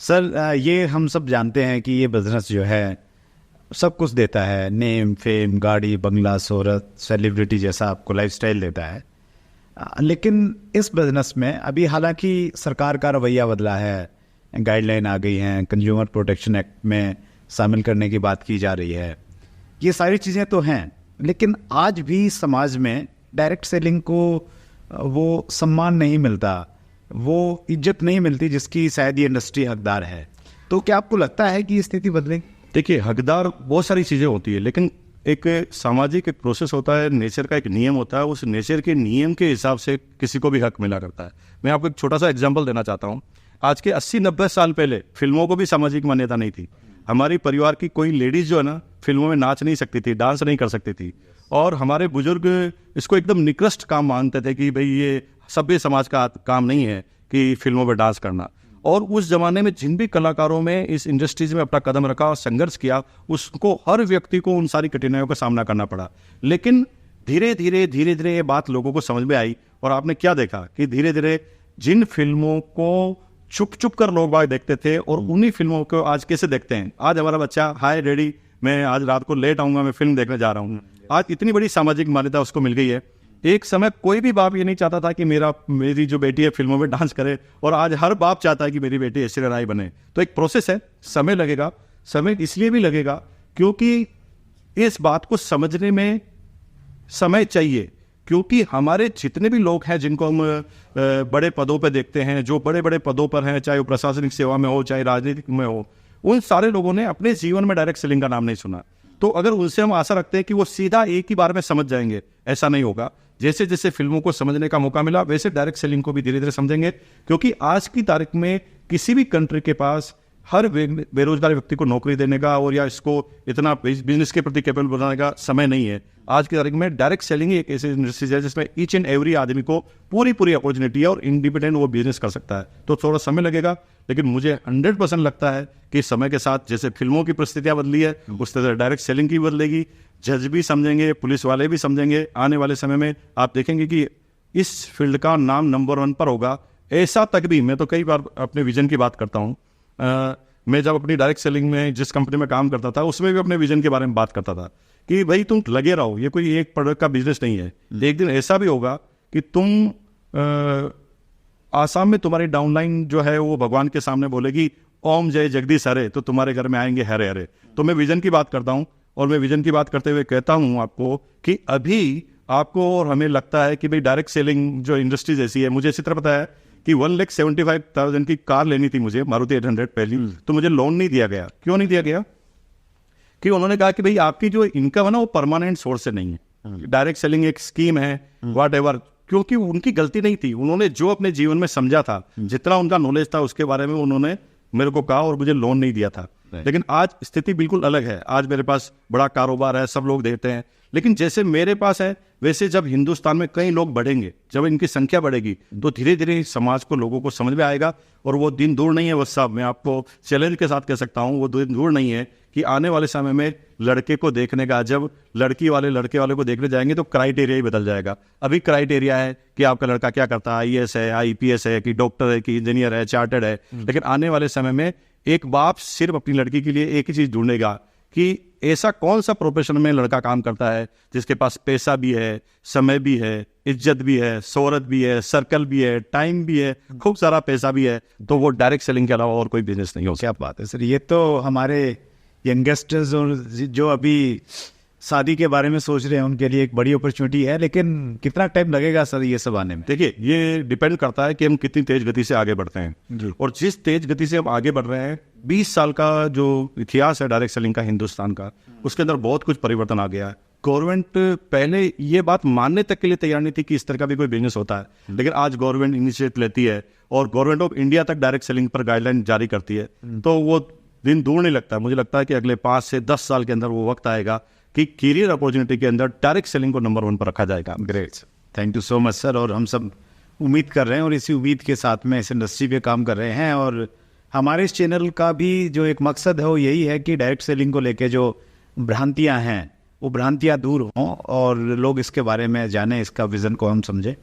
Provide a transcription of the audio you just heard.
Sir ये हम सब जानते हैं कि ये बिजनेस जो है सब कुछ देता है, नेम, फेम, गाड़ी, बंगला, शोहरत, सेलिब्रिटी जैसा आपको लाइफस्टाइल देता है। लेकिन इस बिजनेस में अभी हालांकि सरकार का रवैया बदला है, गाइडलाइन आ गई हैं, कंज्यूमर प्रोटेक्शन एक्ट में शामिल करने की बात की जा रही है, ये सारी चीज़ें तो हैं, लेकिन आज भी समाज में डायरेक्ट सेलिंग को वो सम्मान नहीं मिलता, वो इज्जत नहीं मिलती जिसकी शायद ये इंडस्ट्री हकदार है। तो क्या आपको लगता है कि ये स्थिति बदलेगी? देखिए, हकदार बहुत सारी चीज़ें होती है, लेकिन एक सामाजिक एक प्रोसेस होता है, नेचर का एक नियम होता है, उस नेचर के नियम के हिसाब से किसी को भी हक मिला करता है। मैं आपको एक छोटा सा एग्जांपल देना चाहता हूँ। आज के 80-90 साल पहले फिल्मों को भी सामाजिक मान्यता नहीं थी। हमारी परिवार की कोई लेडीज जो है ना, फिल्मों में नाच नहीं सकती थी, डांस नहीं कर सकती थी, और हमारे बुजुर्ग इसको एकदम निकृष्ट काम मानते थे कि भाई ये सभ्य समाज का काम नहीं है कि फिल्मों में डांस करना। और उस जमाने में जिन भी कलाकारों में इस इंडस्ट्रीज में अपना कदम रखा और संघर्ष किया, उसको हर व्यक्ति को उन सारी कठिनाइयों का सामना करना पड़ा। लेकिन धीरे धीरे ये बात लोगों को समझ में आई, और आपने क्या देखा कि धीरे धीरे जिन फिल्मों को चुप कर लोग बाग देखते थे और उन्हीं फिल्मों को आज कैसे देखते हैं। आज हमारा बच्चा, हाय डैडी मैं आज रात को लेट आऊंगा, मैं फिल्म देखने जा रहा हूँ। आज इतनी बड़ी सामाजिक मान्यता उसको मिल गई है। एक समय कोई भी बाप ये नहीं चाहता था कि मेरी जो बेटी है फिल्मों में डांस करे, और आज हर बाप चाहता है कि मेरी बेटी ऐश्वर्या राय बने। तो एक प्रोसेस है, समय लगेगा। समय इसलिए भी लगेगा क्योंकि इस बात को समझने में समय चाहिए, क्योंकि हमारे जितने भी लोग हैं जिनको हम बड़े पदों पे देखते हैं, जो बड़े बड़े पदों पर हैं, चाहे वो प्रशासनिक सेवा में हो, चाहे राजनीतिक में हो, उन सारे लोगों ने अपने जीवन में डायरेक्ट सेलिंग का नाम नहीं सुना। तो अगर उनसे हम आशा रखते हैं कि वो सीधा एक ही बार में समझ जाएंगे, ऐसा नहीं होगा। जैसे जैसे फिल्मों को समझने का मौका मिला, वैसे डायरेक्ट सेलिंग को भी धीरे धीरे समझेंगे, क्योंकि आज की तारीख में किसी भी कंट्री के पास हर बेरोजगार व्यक्ति को नौकरी देने का और या इसको इतना बिजनेस के प्रति कैपेबल बनाने का समय नहीं है। आज की तारीख में डायरेक्ट सेलिंग एक ऐसी इंडस्ट्री है जिसमें ईच एंड एवरी आदमी को पूरी अपॉर्चुनिटी है और इंडिपेंडेंट वो बिजनेस कर सकता है। तो थोड़ा समय लगेगा, लेकिन मुझे 100% लगता है कि समय के साथ जैसे फिल्मों की परिस्थितियां बदली है, उस तरह डायरेक्ट सेलिंग की बदलेगी। जज भी समझेंगे, पुलिस वाले भी समझेंगे। आने वाले समय में आप देखेंगे कि इस फील्ड का नाम नंबर 1 पर होगा। ऐसा तक भी, मैं तो कई बार अपने विजन की बात करता हूँ, मैं जब अपनी डायरेक्ट सेलिंग में जिस कंपनी में काम करता था, उसमें भी अपने विजन के बारे में बात करता था कि भाई तुम लगे रहो, ये कोई एक प्रोडक्ट का बिजनेस नहीं है। एक दिन ऐसा भी होगा कि तुम आसाम में तुम्हारी डाउनलाइन जो है वो भगवान के सामने बोलेगी ओम जय जगदीश हरे, तो तुम्हारे घर में आएंगे हरे हरे। तो मैं विजन की बात करता हूँ, और मैं विजन की बात करते हुए कहता हूँ आपको कि अभी आपको और हमें लगता है कि भाई डायरेक्ट सेलिंग जो इंडस्ट्रीज ऐसी है, मुझे इसी तरह पता है कि 1,75,000 की कार लेनी थी मुझे, मारुति 800 पहली, तो मुझे लोन नहीं दिया गया। क्यों नहीं दिया गया? कि उन्होंने कहा कि भाई आपकी जो इनकम है ना वो परमानेंट सोर्स से नहीं है, डायरेक्ट सेलिंग एक स्कीम है, वॉट एवर। क्योंकि उनकी गलती नहीं थी, उन्होंने जो अपने जीवन में समझा था, जितना उनका नॉलेज था उसके बारे में उन्होंने मेरे को कहा और मुझे लोन नहीं दिया था। लेकिन आज स्थिति बिल्कुल अलग है। आज मेरे पास बड़ा कारोबार है, सब लोग देते हैं, लेकिन जैसे मेरे पास है वैसे जब हिंदुस्तान में कई लोग बढ़ेंगे, जब इनकी संख्या बढ़ेगी, तो धीरे धीरे समाज को, लोगों को समझ में आएगा। और वो दिन दूर नहीं है, वो सब मैं आपको चैलेंज के साथ कह सकता हूँ, वो दिन दूर नहीं है कि आने वाले समय में लड़के को देखने का, जब लड़के वाले को देखने जाएंगे तो क्राइटेरिया ही बदल जाएगा। अभी क्राइटेरिया है कि आपका लड़का क्या करता है, IAS है, IPS है, कि डॉक्टर है, कि इंजीनियर है, चार्टर्ड है। लेकिन आने वाले समय में एक बाप सिर्फ अपनी लड़की के लिए एक ही चीज ढूंढेगा कि ऐसा कौन सा प्रोफेशन में लड़का काम करता है जिसके पास पैसा भी है, समय भी है, इज्जत भी है, शोहरत भी है, सर्कल भी है, टाइम भी है, खूब सारा पैसा भी है। तो वो डायरेक्ट सेलिंग के अलावा और कोई बिजनेस नहीं हो। क्या बात है सर, ये तो हमारे यंगस्टर्स और जो अभी शादी के बारे में सोच रहे हैं उनके लिए एक बड़ी अपॉर्चुनिटी है। लेकिन कितना टाइम लगेगा सर ये सब आने में? देखिए, ये डिपेंड करता है कि हम कितनी तेज गति से आगे बढ़ते हैं। और जिस तेज गति से हम आगे बढ़ रहे हैं, 20 साल का जो इतिहास है डायरेक्ट सेलिंग का हिंदुस्तान का, उसके अंदर बहुत कुछ परिवर्तन आ गया है। गवर्नमेंट पहले ये बात मानने तक के लिए तैयार नहीं थी कि इस तरह का भी कोई बिजनेस होता है, लेकिन आज गवर्नमेंट इनिशिएटिव लेती है और गवर्नमेंट ऑफ इंडिया तक डायरेक्ट सेलिंग पर गाइडलाइन जारी करती है। तो वो दिन दूर नहीं लगता। मुझे लगता है कि अगले 5 से 10 साल के अंदर वो वक्त आएगा कि करियर अपॉर्चुनिटी के अंदर डायरेक्ट सेलिंग को नंबर 1 पर रखा जाएगा। Great, thank you so much sir. और हम सब उम्मीद कर रहे हैं और इसी उम्मीद के साथ में इस इंडस्ट्री पे काम कर रहे हैं। और हमारे इस चैनल का भी जो एक मकसद है वो यही है कि डायरेक्ट सेलिंग को लेके जो भ्रांतियां हैं वो भ्रांतियां दूर हों और लोग इसके बारे में जानें, इसका विज़न को हम समझें।